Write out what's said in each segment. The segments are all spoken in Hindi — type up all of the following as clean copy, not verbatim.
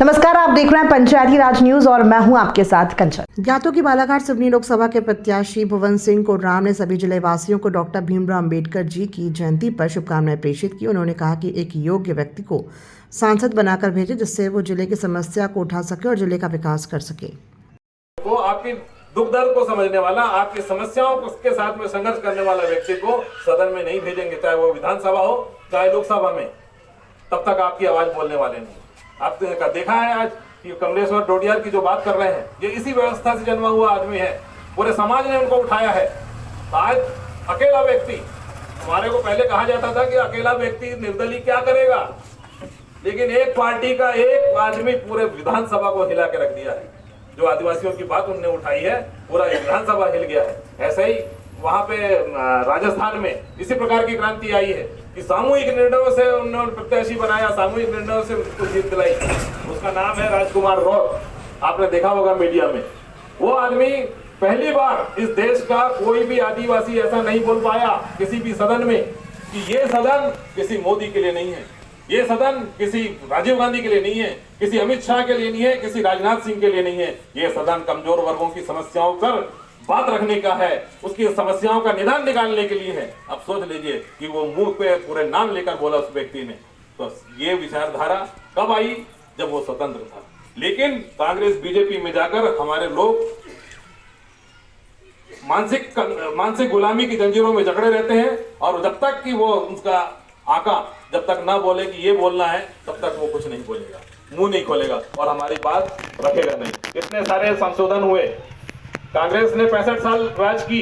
नमस्कार, आप देख रहे हैं पंचायती राज न्यूज और मैं हूं आपके साथ कंचन। ज्ञातों की बालाघाट सिवनी लोकसभा के प्रत्याशी भुवन सिंह कोडराम ने सभी जिले वासियों को डॉक्टर भीमराव अंबेडकर जी की जयंती पर शुभकामनाएं प्रेषित की। उन्होंने कहा कि एक योग्य व्यक्ति को सांसद बनाकर भेजे जिससे वो जिले की समस्या को उठा सके और जिले का विकास कर सके। वो आपकी दुख दर्द को समझने वाला, आपकी समस्याओं के साथ में संघर्ष करने वाला व्यक्ति को सदन में नहीं भेजेंगे, चाहे वो विधानसभा हो चाहे लोकसभा में, तब तक आपकी आवाज बोलने वाले नहीं। आपने देखा है आज कि कमलेश्वर डोडियार की जो बात कर रहे हैं, ये इसी व्यवस्था से जन्मा हुआ आदमी है, पूरे समाज ने उनको उठाया है। आज अकेला व्यक्ति, हमारे को पहले कहा जाता था कि अकेला व्यक्ति निर्दलीय क्या करेगा, लेकिन एक पार्टी का एक आदमी पूरे विधानसभा को हिला के रख दिया है। जो आदिवासियों की बात उन्होंने उठाई है, पूरा विधानसभा हिल गया है। ऐसे ही वहां पे राजस्थान में इसी प्रकार की क्रांति आई है कि सामूहिक निर्णयों से उन्होंने प्रत्याशी बनाया, सामूहिक निर्णयों से उसको जीत दिलाई। उसका नाम है राजकुमार रॉय। आपने देखा होगा मीडिया में। वो आदमी पहली बार इस देश का कोई भी आदिवासी ऐसा नहीं बोल पाया किसी भी सदन में कि ये सदन किसी मोदी के लिए नहीं है, ये सदन किसी राजीव गांधी के लिए नहीं है, किसी अमित शाह के लिए नहीं है, किसी राजनाथ सिंह के लिए नहीं है। ये सदन कमजोर वर्गों की समस्याओं पर बात रखने का है, उसकी समस्याओं का निदान निकालने के लिए है। अब सोच लीजिए कि वो मुंह पे पूरे नाम लेकर बोला उस व्यक्ति ने। तो ये विचारधारा कब आई? जब वो स्वतंत्र था। लेकिन कांग्रेस बीजेपी में जाकर हमारे लोग मानसिक गुलामी की जंजीरों में जकड़े रहते हैं, और जब तक कि वो उसका आका जब तक ना बोले कि ये बोलना है, तब तक वो कुछ नहीं बोलेगा, मुंह नहीं खोलेगा और हमारी बात रखेगा नहीं। इतने सारे संशोधन हुए, कांग्रेस ने 65 साल राज की,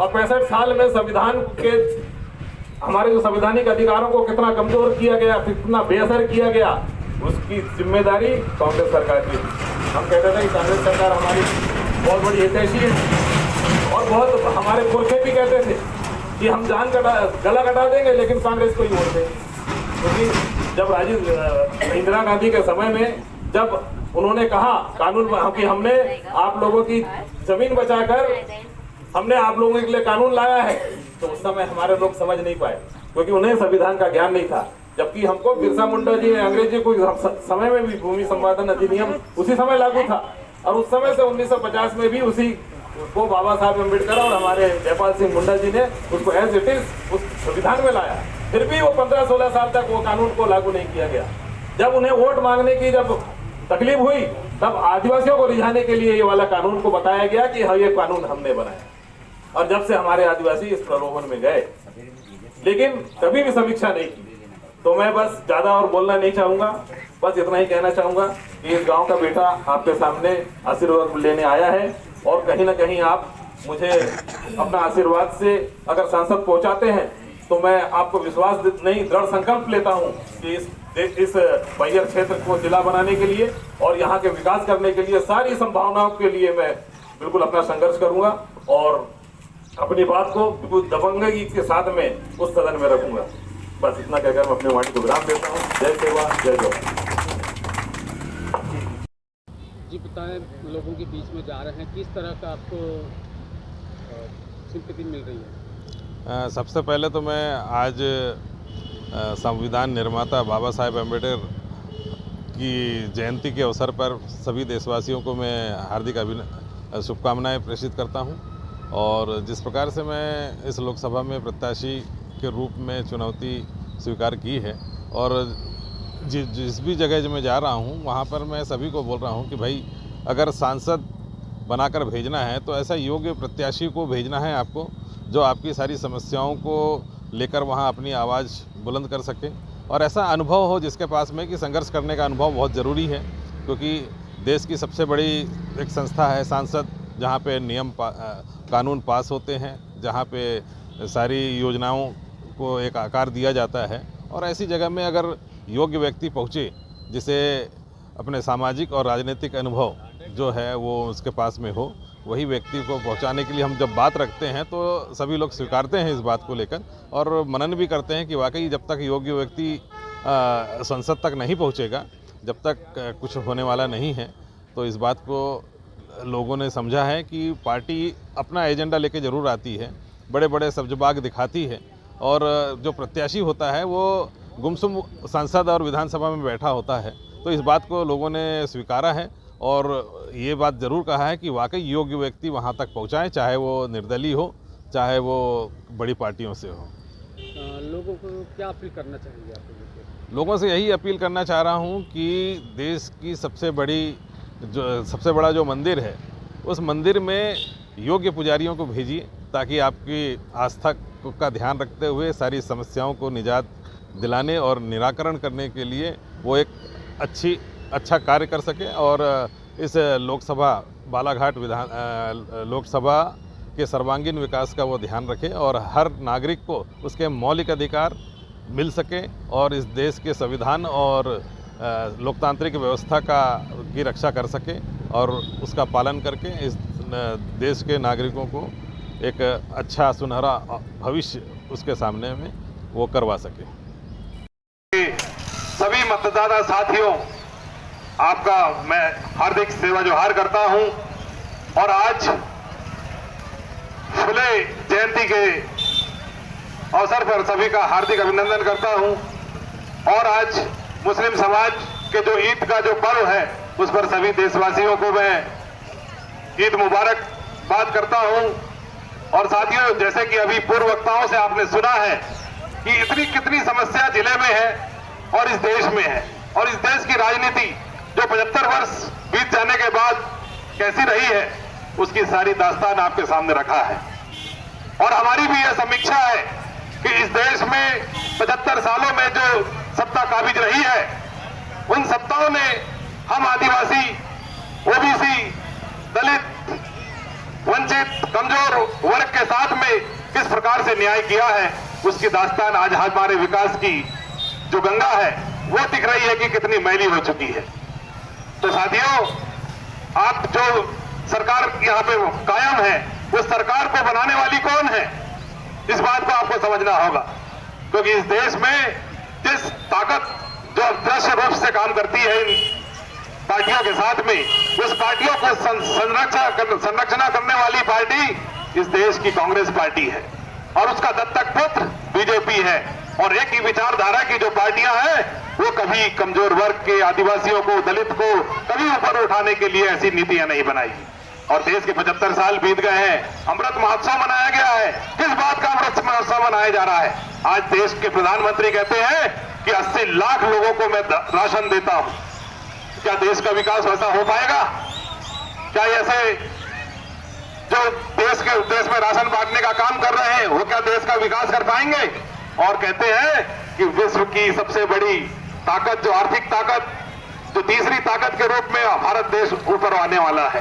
और 65 साल में संविधान के हमारे जो संवैधानिक अधिकारों को कितना कमजोर किया गया, कितना बेअसर किया गया, उसकी जिम्मेदारी कांग्रेस सरकार की थी। हम कहते थे कि कांग्रेस सरकार हमारी बहुत बड़ी हितैषी है, और बहुत हमारे पुरखे भी कहते थे कि हम गला कटा देंगे लेकिन कांग्रेस को ही वोट देंगे। क्योंकि जब इंदिरा गांधी के समय में जब उन्होंने कहा कानून कि हमने आप लोगों की जमीन बचाकर हमने आप लोगों के लिए कानून लाया है, तो उस समय हमारे लोग समझ नहीं पाए क्योंकि उन्हें संविधान का ज्ञान नहीं था। जबकि हमको बिरसा मुंडा जी ने अंग्रेजी को समय में भी भूमि संपादन अधिनियम उसी समय लागू था, और उस समय से 1950 में भी उसी को बाबा साहब अम्बेडकर और हमारे जयपाल सिंह मुंडा जी ने उसको एज इट इज उस संविधान में लाया। फिर भी वो 15-16 साल तक वो कानून को लागू नहीं किया गया। जब उन्हें वोट मांगने की जब तकलीफ हुई, तब आदिवासियों को रिझाने के लिए ये वाला कानून को बताया गया कि हाँ ये कानून हमने बनाया, और जब से हमारे आदिवासी इस प्रलोभन में गए, लेकिन कभी भी समीक्षा नहीं की। तो मैं बस ज्यादा और बोलना नहीं चाहूंगा, बस इतना ही कहना चाहूंगा कि इस गांव का बेटा आपके सामने आशीर्वाद लेने आया है, और कहीं ना कहीं आप मुझे अपना आशीर्वाद से अगर सांसद पहुंचाते हैं तो मैं आपको विश्वास नहीं दृढ़ संकल्प लेता हूं कि इस बैयर क्षेत्र को जिला बनाने के लिए और यहाँ के विकास करने के लिए सारी संभावनाओं के लिए मैं बिल्कुल अपना संघर्ष करूंगा, और अपनी बात को दबंगगी के साथ में उस सदन में रखूंगा। बस इतना कहकर मैं अपने वाणी को विराम देता हूँ। जय सेवा, जय जवान। जी बताएं, लोगों के बीच में जा रहे हैं, किस तरह का आपको सिंपैथी मिल रही है? सबसे पहले तो मैं आज संविधान निर्माता बाबा साहेब अम्बेडकर की जयंती के अवसर पर सभी देशवासियों को मैं हार्दिक शुभकामनाएं प्रेषित करता हूं। और जिस प्रकार से मैं इस लोकसभा में प्रत्याशी के रूप में चुनौती स्वीकार की है, और जिस भी जगह मैं जा रहा हूं वहां पर मैं सभी को बोल रहा हूं कि भाई अगर सांसद बनाकर भेजना है तो ऐसा योग्य प्रत्याशी को भेजना है आपको, जो आपकी सारी समस्याओं को लेकर वहाँ अपनी आवाज़ बुलंद कर सके, और ऐसा अनुभव हो जिसके पास में कि संघर्ष करने का अनुभव बहुत ज़रूरी है। क्योंकि देश की सबसे बड़ी एक संस्था है सांसद, जहाँ पे कानून पास होते हैं, जहाँ पे सारी योजनाओं को एक आकार दिया जाता है, और ऐसी जगह में अगर योग्य व्यक्ति पहुँचे जिसे अपने सामाजिक और राजनीतिक अनुभव जो है वो उसके पास में हो, वही व्यक्ति को पहुंचाने के लिए हम जब बात रखते हैं तो सभी लोग स्वीकारते हैं इस बात को लेकर, और मनन भी करते हैं कि वाकई जब तक योग्य व्यक्ति संसद तक नहीं पहुंचेगा, जब तक कुछ होने वाला नहीं है। तो इस बात को लोगों ने समझा है कि पार्टी अपना एजेंडा लेके ज़रूर आती है, बड़े बड़े सब्जबाग दिखाती है, और जो प्रत्याशी होता है वो गुमसुम संसद और विधानसभा में बैठा होता है। तो इस बात को लोगों ने स्वीकारा है और ये बात ज़रूर कहा है कि वाकई योग्य व्यक्ति वहाँ तक पहुँचाएँ, चाहे वो निर्दलीय हो, चाहे वो बड़ी पार्टियों से हो। लोगों को क्या अपील करना चाहेंगे आप लोगों को? लोगों से यही अपील करना चाह रहा हूँ कि देश की सबसे बड़ा जो मंदिर है, उस मंदिर में योग्य पुजारियों को भेजिए ताकि आपकी आस्था का ध्यान रखते हुए सारी समस्याओं को निजात दिलाने और निराकरण करने के लिए वो एक अच्छा कार्य कर सके और इस लोकसभा बालाघाट लोकसभा के सर्वांगीण विकास का वो ध्यान रखे और हर नागरिक को उसके मौलिक अधिकार मिल सके और इस देश के संविधान और लोकतांत्रिक व्यवस्था की रक्षा कर सके और उसका पालन करके इस देश के नागरिकों को एक अच्छा सुनहरा भविष्य उसके सामने में वो करवा सके। सभी मतदाता साथियों, आपका मैं हार्दिक सेवा जोहार करता हूं और आज फुले जयंती के अवसर पर सभी का हार्दिक अभिनंदन करता हूं और आज मुस्लिम समाज के जो ईद का जो पर्व है उस पर सभी देशवासियों को मैं ईद मुबारक बात करता हूं। और साथियों, जैसे कि अभी पूर्व वक्ताओं से आपने सुना है कि इतनी कितनी समस्या जिले में है और इस देश में है और इस देश की राजनीति जो 75 वर्ष बीत जाने के बाद कैसी रही है उसकी सारी दास्तान आपके सामने रखा है। और हमारी भी यह समीक्षा है कि इस देश में 75 सालों में जो सत्ता काबिज रही है उन सत्ताओं ने हम आदिवासी, ओबीसी, दलित, वंचित, कमजोर वर्ग के साथ में किस प्रकार से न्याय किया है उसकी दास्तान आज हमारे विकास की जो गंगा है वो दिख रही है कि कितनी मैली हो चुकी है। तो साथियों, आप जो सरकार यहाँ पे कायम है उस सरकार को बनाने वाली कौन है, इस बात को आपको समझना होगा। क्योंकि इस देश में जिस ताकत जो अदृश्य रूप से काम करती है इन पार्टियों के साथ में, उस पार्टियों को संरचना करने वाली पार्टी इस देश की कांग्रेस पार्टी है और उसका दत्तक पुत्र बीजेपी है। और एक ही विचारधारा की जो पार्टियां हैं वो कभी कमजोर वर्ग के, आदिवासियों को, दलित को कभी ऊपर उठाने के लिए ऐसी नीतियां नहीं बनाई। और देश के 75 साल बीत गए हैं, अमृत महोत्सव मनाया गया है। किस बात का अमृत महोत्सव मनाया जा रहा है? आज देश के प्रधानमंत्री कहते हैं कि 80 लाख लोगों को मैं राशन देता हूं। क्या देश का विकास वैसा हो पाएगा? क्या ऐसे जो देश में राशन बांटने का काम कर रहे हैं वो क्या देश का विकास कर पाएंगे? और कहते हैं कि विश्व की सबसे बड़ी ताकत, जो आर्थिक ताकत, जो तीसरी ताकत के रूप में भारत देश ऊपर आने वाला है।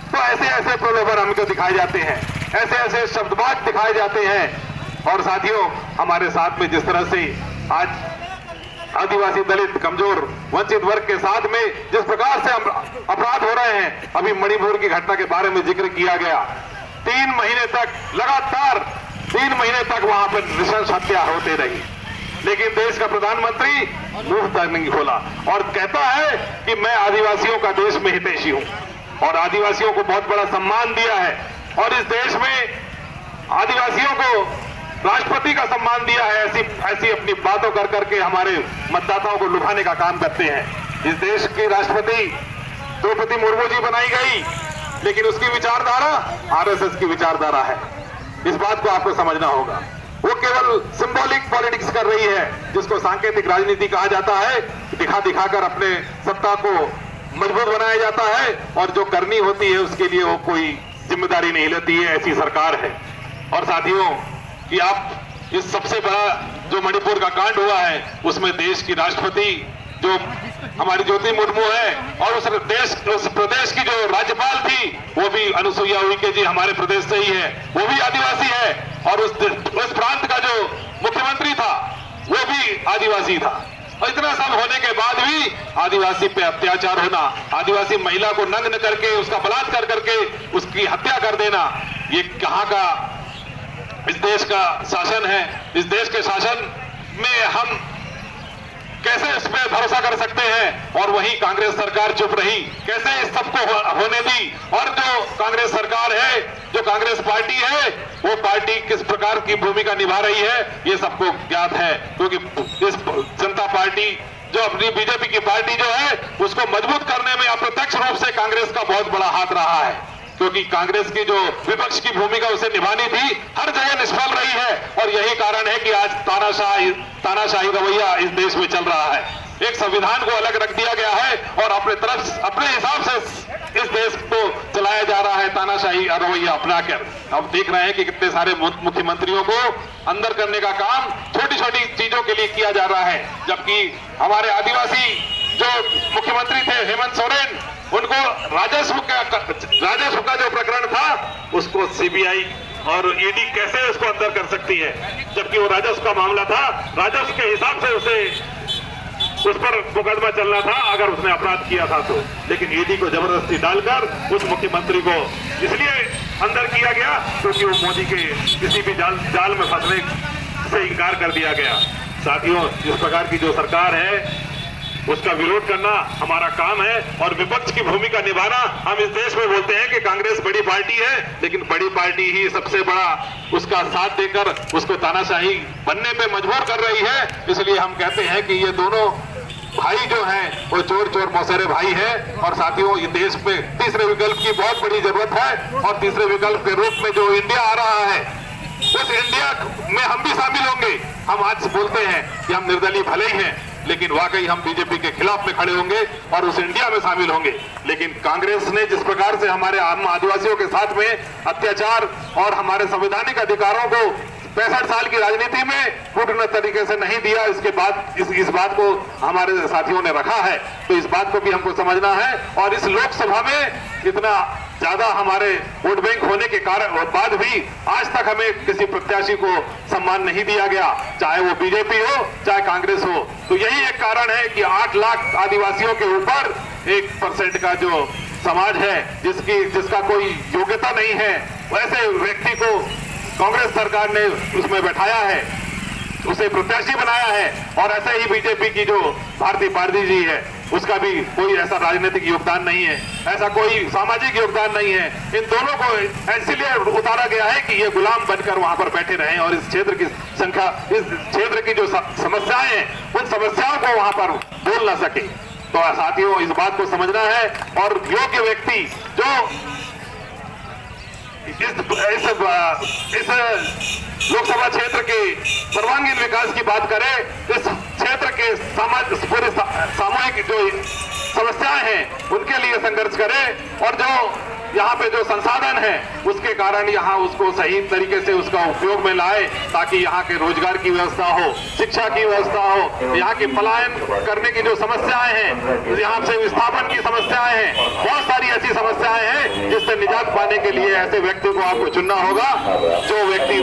तो ऐसे प्रलोभन हमको दिखाए जाते हैं, ऐसे शब्दबाज दिखाए जाते हैं। और साथियों, हमारे साथ में जिस तरह से आज आदिवासी, दलित, कमजोर, वंचित वर्ग के साथ में जिस प्रकार से अपराध हो रहे हैं, अभी मणिपुर की घटना के बारे में जिक्र किया गया। 3 महीने तक लगातार 3 महीने तक वहां पर नृशंस हत्या होते रही, लेकिन देश का प्रधानमंत्री मुंह तक नहीं खोला और कहता है कि मैं आदिवासियों का देश में हितैषी हूं और आदिवासियों को बहुत बड़ा सम्मान दिया है। और इस देश में आदिवासियों को राष्ट्रपति का सम्मान दिया है। ऐसी अपनी बातों कर करके हमारे मतदाताओं को लुभाने का काम करते हैं। इस देश की राष्ट्रपति द्रौपदी मुर्मू जी बनाई गई, लेकिन उसकी विचारधारा आरएसएस की विचारधारा है। इस बात को आपको समझना होगा। वो केवल सिंबॉलिक पॉलिटिक्स कर रही है, जिसको सांकेतिक राजनीति कहा जाता है। दिखा दिखाकर अपने सत्ता को मजबूत बनाया जाता है और जो करनी होती है उसके लिए वो कोई जिम्मेदारी नहीं लेती है। ऐसी सरकार है। और साथियों, कि आप इस सबसे बड़ा जो मणिपुर का कांड हुआ है उसमें देश की राष्ट्रपति जो हमारी ज्योति मुर्मू है और उस प्रदेश की जो राज्यपाल थी वो भी अनुसुईया उइके जी हमारे प्रदेश से ही है, वो भी आदिवासी है। और उस प्रांत का जो मुख्यमंत्री था वो भी आदिवासी था। और इतना सब होने के बाद भी आदिवासी पे अत्याचार होना, आदिवासी महिला को नग्न करके उसका बलात्कार करके उसकी हत्या कर देना, ये कहां का इस देश का शासन है? इस देश के शासन में हम कैसे इस पे भरोसा कर सकते हैं? और वही कांग्रेस सरकार चुप रही, कैसे इस सबको होने दी? और जो कांग्रेस सरकार है, जो कांग्रेस पार्टी है, वो पार्टी किस प्रकार की भूमिका निभा रही है ये सबको ज्ञात है। क्योंकि इस जनता पार्टी जो अपनी बीजेपी की पार्टी जो है कांग्रेस का बहुत बड़ा हाथ रहा है, क्योंकि कांग्रेस की जो विपक्ष की भूमिका उसे निभानी थी हर जगह निष्फल रही है, और यही कारण है कि आज तानाशाही रवैया इस देश में चल रहा है। एक संविधान को अलग रख दिया गया है और अपने हिसाब से इस देश को चलाया जा रहा है, तानाशाही रवैया अपनाकर। अब देख रहे हैं कि कितने सारे मुख्यमंत्रियों को अंदर करने का काम छोटी छोटी चीजों के लिए किया जा रहा है, जबकि हमारे आदिवासी जो मुख्यमंत्री थे हेमंत सोरेन, उनको राजस्व का जो प्रकरण था उसको सीबीआई और ईडी कैसे उसको अंदर कर सकती है, जबकि वो राजस्व का मामला था। राजस्व के हिसाब से उस पर मुकदमा चलना था अगर उसने अपराध किया था तो, लेकिन ईडी को जबरदस्ती डालकर उस मुख्यमंत्री को इसलिए अंदर किया गया क्योंकि वो मोदी के किसी भी जाल में फंसने से इनकार कर दिया गया। साथियों, इस प्रकार की जो सरकार है उसका विरोध करना हमारा काम है, और विपक्ष की भूमिका निभाना। हम इस देश में बोलते हैं कि कांग्रेस बड़ी पार्टी है, लेकिन बड़ी पार्टी ही सबसे बड़ा उसका साथ देकर उसको तानाशाही बनने पे मजबूर कर रही है। इसलिए हम कहते हैं कि ये दोनों भाई जो हैं वो चोर चोर मौसेरे भाई हैं। और साथियों, ये देश में तीसरे विकल्प की बहुत बड़ी जरूरत है, और तीसरे विकल्प के रूप में जो इंडिया आ रहा है उस इंडिया में हम भी शामिल होंगे। हम आज बोलते हैं कि हम निर्दलीय भले ही हैं, लेकिन वाकई हम बीजेपी के खिलाफ में खड़े होंगे और उस इंडिया में शामिल होंगे। लेकिन कांग्रेस ने जिस प्रकार से हमारे आम आदिवासियों के साथ में अत्याचार और हमारे संवैधानिक अधिकारों को 65 साल की राजनीति में पूर्ण तरीके से नहीं दिया, इसके बाद इस बात को हमारे साथियों ने रखा है, तो इस बात को भी हमको समझना है। और इस लोकसभा में इतना ज्यादा हमारे वोट बैंक होने के कारण बाद भी आज तक हमें किसी प्रत्याशी को सम्मान नहीं दिया गया, चाहे वो बीजेपी हो चाहे कांग्रेस हो। तो यही एक कारण है कि 8 लाख आदिवासियों के ऊपर 1% का जो समाज है जिसका कोई योग्यता नहीं है, वैसे व्यक्ति को कांग्रेस सरकार ने उसमें बैठाया है, उसे प्रत्याशी बनाया है। और ऐसे ही बीजेपी की जो भारती पारदी जी है उसका भी कोई ऐसा राजनीतिक योगदान नहीं है, ऐसा कोई सामाजिक योगदान नहीं है। इन दोनों को इसलिए उतारा गया है कि ये गुलाम बनकर वहां पर बैठे रहें और इस क्षेत्र की संख्या, इस क्षेत्र की जो समस्याएं हैं उन समस्याओं को वहां पर बोल ना सके। तो साथियों, इस बात को समझना है, और योग्य व्यक्ति जो इस लोकसभा क्षेत्र के सर्वांगीण विकास की बात करें, इस क्षेत्र के पूरे सामूहिक जो समस्याएं हैं उनके लिए संघर्ष करें, और जो यहाँ पे जो संसाधन है उसके कारण यहाँ उसको सही तरीके से उसका उपयोग में लाए, ताकि यहाँ के रोजगार की व्यवस्था हो, शिक्षा की व्यवस्था हो, यहाँ की पलायन करने की जो समस्याएं हैं, यहाँ से विस्थापन की समस्याएं हैं, बहुत सारी ऐसी समस्याएं हैं जिससे निजात पाने के लिए ऐसे व्यक्ति को आपको चुनना होगा जो व्यक्ति